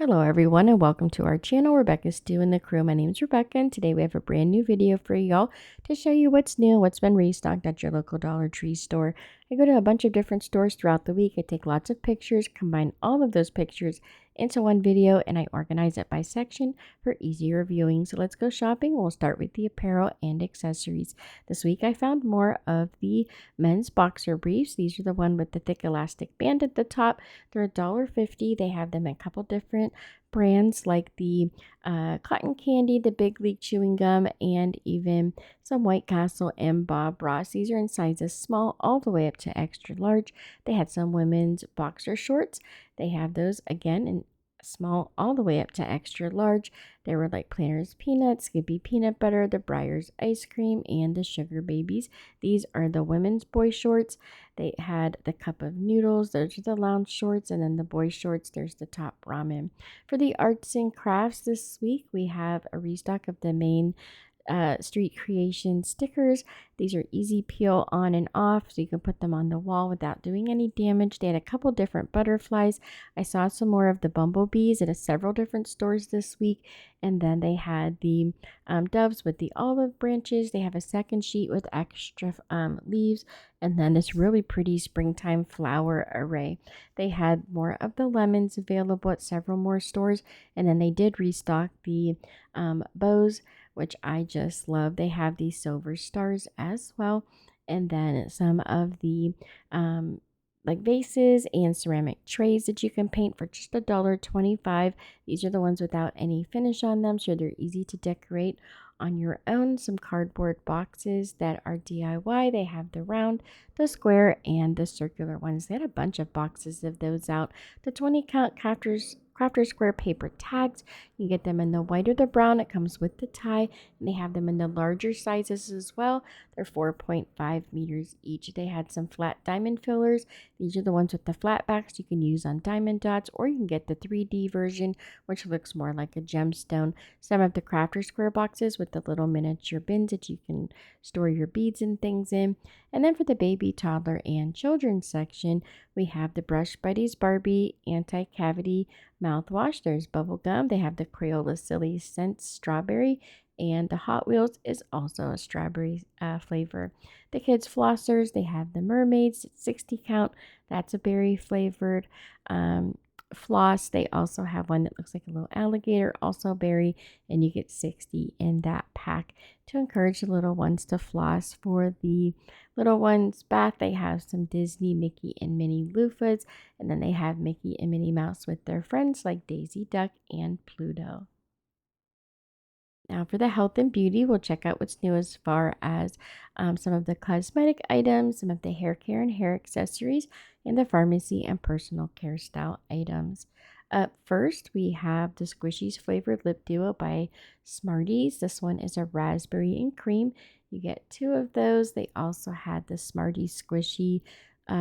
Hello everyone and welcome to our channel, Rebecca Stew and the crew. My name is Rebecca and today we have a brand new video for y'all to show you what's new, what's been restocked at your local Dollar Tree store. I go to a bunch of different stores throughout the week. I take lots of pictures, combine all of those pictures into one video, and I organize it by section for easier viewing. So let's go shopping. We'll start with the apparel and accessories. This week I found more of the men's boxer briefs. These are the one with the thick elastic band at the top. They're $1.50. They have them in a couple different brands like the cotton candy, the big league chewing gum, and even some White Castle and Bob Ross. These are in sizes small all the way up to extra large. They had some women's boxer shorts. They have those again in small all the way up to extra large. There were like Planters peanuts, Skippy peanut butter, the Breyers ice cream, and the Sugar Babies. These are the women's boy shorts. They had the cup of noodles. Those are the lounge shorts, and then the boy shorts, there's the top ramen. For the arts and crafts this week, we have a restock of the main street creation stickers. These are easy peel on and off, so you can put them on the wall without doing any damage. They had a couple different butterflies. I saw some more of the bumblebees at several different stores this week. And then they had the doves with the olive branches. They have a second sheet with extra leaves, and then this really pretty springtime flower array. They had more of the lemons available at several more stores, and then they did restock the bows, which I just love. They have these silver stars as well, and then some of the like vases and ceramic trays that you can paint for just $1.25. These are the ones without any finish on them, so they're easy to decorate on your own. Some cardboard boxes that are DIY. They have the round, the square, and the circular ones. They had a bunch of boxes of those out. The 20 count crafter square paper tags. You get them in the white or the brown. It comes with the tie, and they have them in the larger sizes as well. They're 4.5 meters each. They had some flat diamond fillers. These are the ones with the flat backs you can use on diamond dots, or you can get the 3D version, which looks more like a gemstone. Some of the crafter square boxes with the little miniature bins that you can store your beads and things in. And then for the baby, toddler, and children's section, we have the Brush Buddies Barbie anti-cavity mouthwash. There's bubble gum. They have the Crayola Silly Scent Strawberry, and the Hot Wheels is also a strawberry flavor. The kids flossers, they have the mermaids, 60 count. That's a berry flavored floss. They also have one that looks like a little alligator, also berry, and you get 60 in that pack to encourage the little ones to floss. For the little ones' bath, they have some Disney, Mickey, and Minnie loofahs, and then they have Mickey and Minnie Mouse with their friends like Daisy Duck and Pluto. Now for the health and beauty, we'll check out what's new as far as some of the cosmetic items, some of the hair care and hair accessories, and the pharmacy and personal care style items. Up first, we have the Squishies flavored lip duo by Smarties. This one is a raspberry and cream. You get two of those. They also had the Smarties Squishy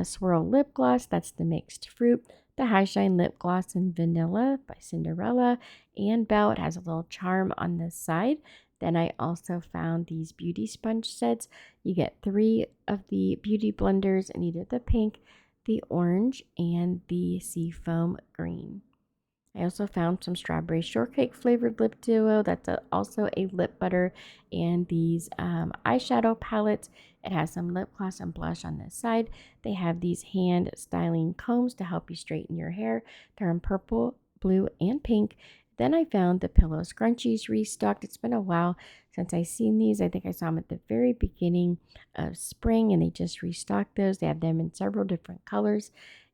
swirl lip gloss. That's the mixed fruit. The High Shine lip gloss in vanilla by Cinderella and Belle. It has a little charm on the side. Then I also found these beauty sponge sets. You get 3 of the beauty blenders in either the pink, the orange, and the seafoam green. I also found some strawberry shortcake flavored lip duo. That's also a lip butter, and these eyeshadow palettes. It has some lip gloss and blush on this side. They have these hand styling combs to help you straighten your hair. They're in purple, blue, and pink. Then I found the pillow scrunchies restocked. It's been a while since I've seen these. I think I saw them at the very beginning of spring, and they just restocked those. They have them in several different colors,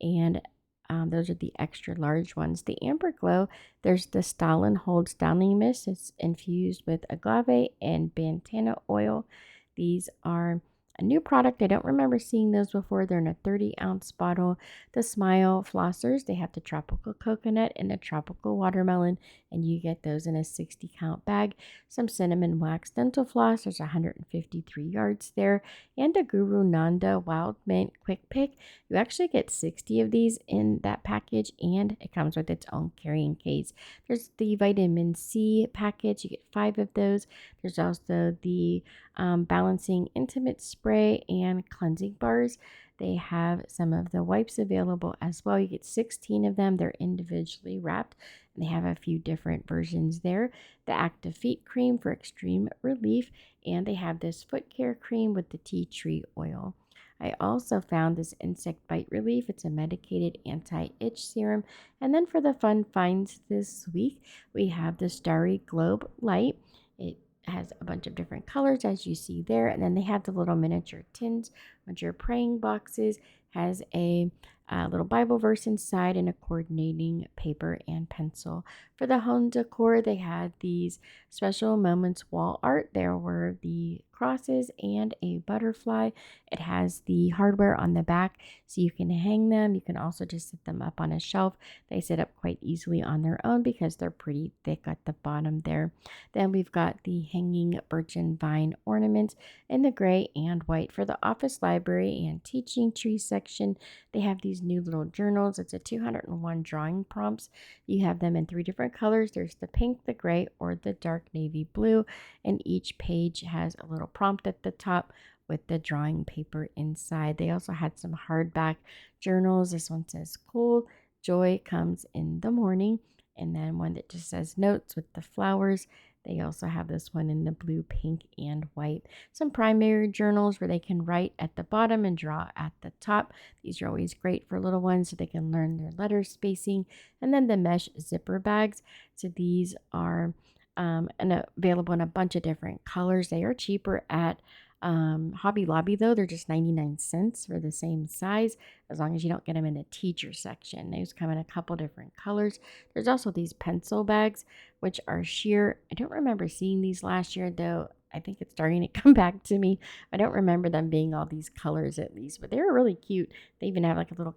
and those are the extra large ones. The Amber Glow, there's the Style and Hold Styling Mist. It's infused with agave and bantana oil. These are a new product. I don't remember seeing those before. They're in a 30-ounce bottle. The Smile Flossers, they have the tropical coconut and the tropical watermelon, and you get those in a 60-count bag. Some cinnamon wax dental floss. There's 153 yards there. And a Guru Nanda Wild Mint Quick Pick. You actually get 60 of these in that package, and it comes with its own carrying case. There's the vitamin C package. You get 5 of those. There's also the balancing intimate spray and cleansing bars. They have some of the wipes available as well. You get 16 of them. They're individually wrapped. They have a few different versions there. The Active Feet Cream for extreme relief, and they have this foot care cream with the tea tree oil. I also found this insect bite relief. It's a medicated anti-itch serum. And then for the fun finds this week, we have the Starry Globe Light. It has a bunch of different colors as you see there. And then they have the little miniature tins, bunch of praying boxes, has a little Bible verse inside and a coordinating paper and pencil. For the home decor, they had these special moments wall art. There were the crosses and a butterfly. It has the hardware on the back so you can hang them. You can also just set them up on a shelf. They sit up quite easily on their own because they're pretty thick at the bottom there. Then we've got the hanging birch and vine ornaments in the gray and white. For the office, library, and teaching tree section, they have these new little journals. It's a 201 drawing prompts. You have them in 3 different colors. There's the pink, the gray, or the dark navy blue, and each page has a little prompt at the top with the drawing paper inside. They also had some hardback journals. This one says cool, joy comes in the morning, and then one that just says notes with the flowers. They also have this one in the blue, pink, and white. Some primary journals where they can write at the bottom and draw at the top. These are always great for little ones so they can learn their letter spacing. And then the mesh zipper bags. So these are available in a bunch of different colors. They are cheaper at Hobby Lobby, though. They're just 99 cents for the same size, as long as you don't get them in the teacher section. Those come in a couple different colors. There's also these pencil bags, which are sheer. I don't remember seeing these last year, though. I think it's starting to come back to me. I don't remember them being all these colors at least, but they were really cute. They even have like a little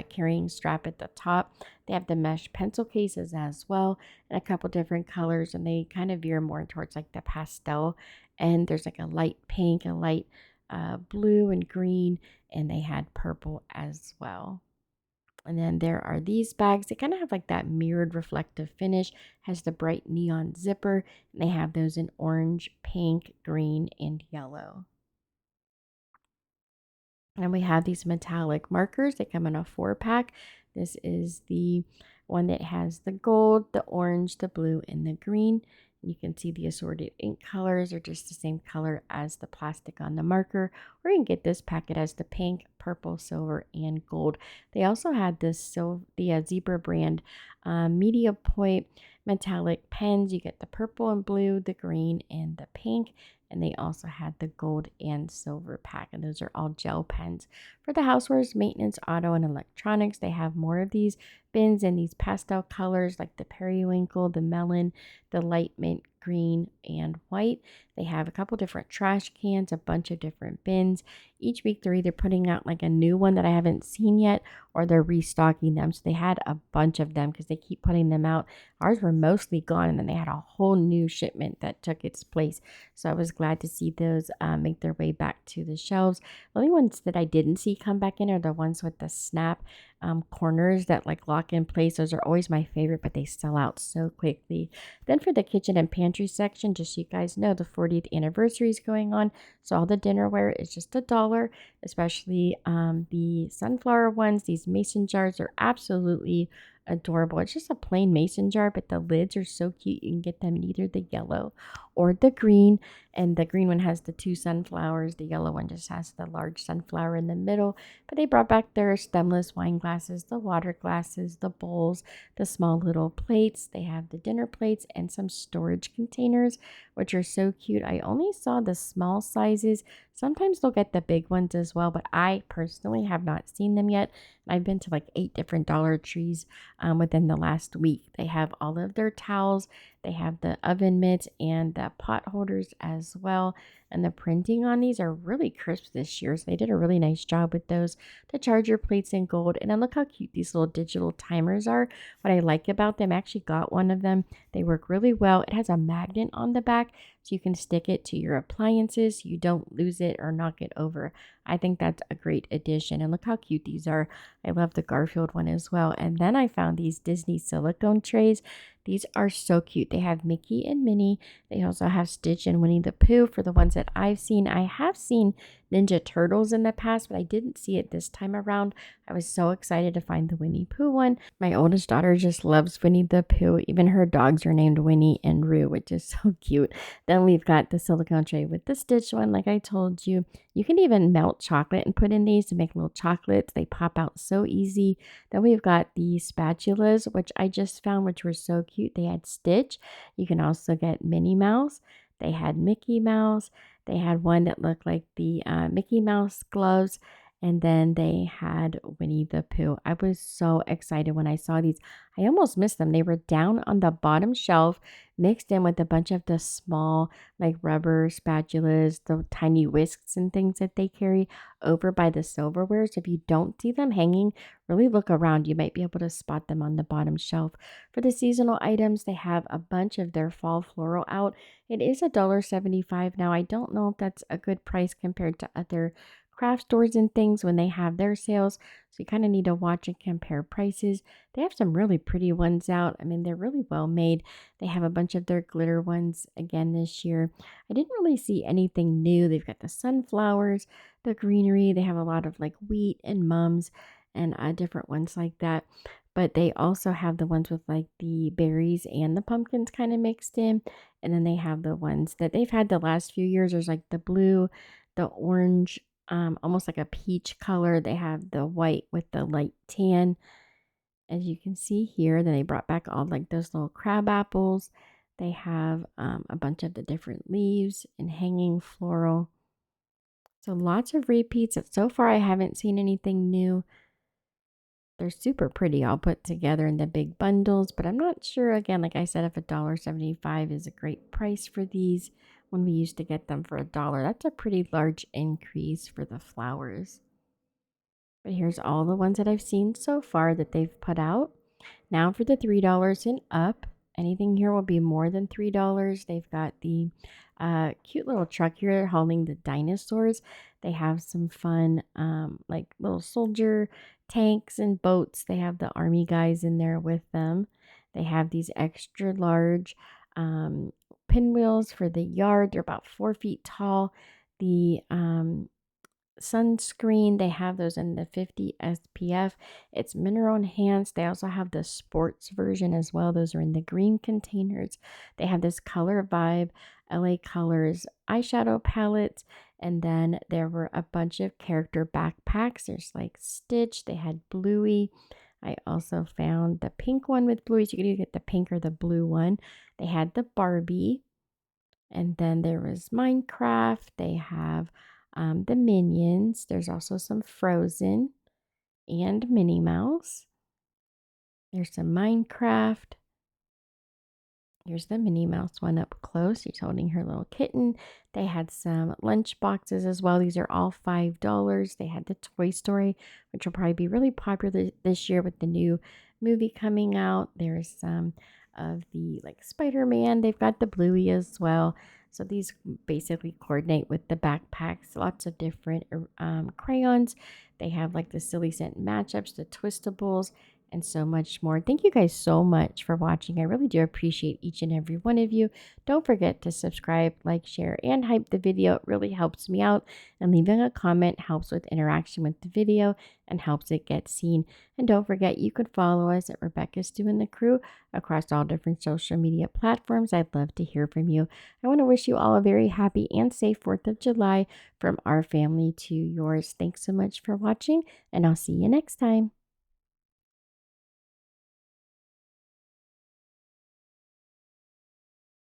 carrying strap at the top. They have the mesh pencil cases as well, and a couple different colors, and they kind of veer more towards like the pastel. And there's like a light pink, a light blue, and green, and they had purple as well. And then there are these bags. They kind of have like that mirrored reflective finish, has the bright neon zipper, and they have those in orange, pink, green, and yellow. And we have these metallic markers. They come in a 4-pack. This is the one that has the gold, the orange, the blue, and the green. You can see the assorted ink colors are just the same color as the plastic on the marker. Or you can get this packet as the pink, purple, silver, and gold. They also had this the Zebra brand Media Point metallic pens. You get the purple and blue, the green, and the pink. And they also had the gold and silver pack, and those are all gel pens. For the housewares, maintenance, auto, and electronics, they have more of these bins in these pastel colors like the periwinkle, the melon, the light mint green, and white. They have a couple different trash cans, a bunch of different bins. Each week they're either putting out like a new one that I haven't seen yet, or they're restocking them. So they had a bunch of them because they keep putting them out. Ours were mostly gone, and then they had a whole new shipment that took its place. So I was glad to see those make their way back to the shelves. The only ones that I didn't see come back in are the ones with the snap corners that like lock in place. Those are always my favorite, but they sell out so quickly. Then for the kitchen and pantry section, just so you guys know, the 40th anniversary is going on. So all the dinnerware is just $1, especially the sunflower ones. These mason jars are absolutely adorable. It's just a plain mason jar, but the lids are so cute. You can get them in either the yellow or the green, and the green one has the 2 sunflowers. The yellow one just has the large sunflower in the middle. But they brought back their stemless wine glasses, the water glasses, the bowls, the small little plates. They have the dinner plates and some storage containers, which are so cute. I only saw the small sizes. Sometimes they'll get the big ones as well, but I personally have not seen them yet. I've been to like 8 different Dollar Trees within the last week. They have all of their towels. They have the oven mitts and the pot holders as well. And the printing on these are really crisp this year. So they did a really nice job with those. The charger plates in gold. And then look how cute these little digital timers are. What I like about them, I actually got one of them. They work really well. It has a magnet on the back, so you can stick it to your appliances so you don't lose it or knock it over. I think that's a great addition. And look how cute these are. I love the Garfield one as well. And then I found these Disney silicone trays. These are so cute. They have Mickey and Minnie. They also have Stitch and Winnie the Pooh for the ones that I've seen. I have seen Ninja Turtles in the past, but I didn't see it this time around. I was so excited to find the Winnie Pooh one. My oldest daughter just loves Winnie the Pooh. Even her dogs are named Winnie and Roo, which is so cute. Then we've got the silicone tray with the Stitch one, like I told you. You can even melt chocolate and put in these to make little chocolates. They pop out so easy. Then we've got the spatulas, which I just found, which were so cute. They had Stitch. You can also get Minnie Mouse. They had Mickey Mouse. They had one that looked like the Mickey Mouse gloves. And then they had Winnie the Pooh. I was so excited when I saw these. I almost missed them. They were down on the bottom shelf, mixed in with a bunch of the small, like rubber spatulas, the tiny whisks and things that they carry over by the silverware. So if you don't see them hanging, really look around. You might be able to spot them on the bottom shelf. For the seasonal items, they have a bunch of their fall floral out. It is $1.75 now. I don't know if that's a good price compared to other craft stores and things when they have their sales. So you kind of need to watch and compare prices. They have some really pretty ones out. I mean, they're really well made. They have a bunch of their glitter ones again this year. I didn't really see anything new. They've got the sunflowers, the greenery. They have a lot of like wheat and mums and different ones like that. But they also have the ones with like the berries and the pumpkins kind of mixed in. And then they have the ones that they've had the last few years. There's like the blue, the orange, almost like a peach color. They have the white with the light tan, as you can see here. Then they brought back all like those little crab apples. They have a bunch of the different leaves and hanging floral. So lots of repeats. So far, I haven't seen anything new. They're super pretty all put together in the big bundles, but I'm not sure, again, like I said, if $1.75 is a great price for these when we used to get them for $1. That's a pretty large increase for the flowers. But here's all the ones that I've seen so far that they've put out. Now for the $3 and up, anything here will be more than $3. They've got the cute little truck here hauling the dinosaurs. They have some fun like little soldier tanks and boats. They have the army guys in there with them. They have these extra large pinwheels for the yard. They're about 4 feet tall. The sunscreen, they have those in the 50 SPF. It's mineral enhanced. They also have the sports version as well. Those are in the green containers. They have this color vibe LA Colors eyeshadow palettes, and then there were a bunch of character backpacks. There's like Stitch. They had Bluey. I also found the pink one with Bluey, so you could either get the pink or the blue one. They had the Barbie, and then there was Minecraft. They have the Minions. There's also some Frozen and Minnie Mouse. There's some Minecraft. Here's the Minnie Mouse one up close. She's holding her little kitten. They had some lunch boxes as well. These are all $5. They had the Toy Story, which will probably be really popular this year with the new movie coming out. There's some of the like Spider-Man. They've got the Bluey as well. So these basically coordinate with the backpacks. Lots of different crayons. They have like the silly scent matchups, the twistables, and so much more. Thank you guys so much for watching. I really do appreciate each and every one of you. Don't forget to subscribe, like, share, and hype the video. It really helps me out. And leaving a comment helps with interaction with the video and helps it get seen. And don't forget, you could follow us at Rebecca Stu and the Crew across all different social media platforms. I'd love to hear from you. I want to wish you all a very happy and safe 4th of July from our family to yours. Thanks so much for watching, and I'll see you next time.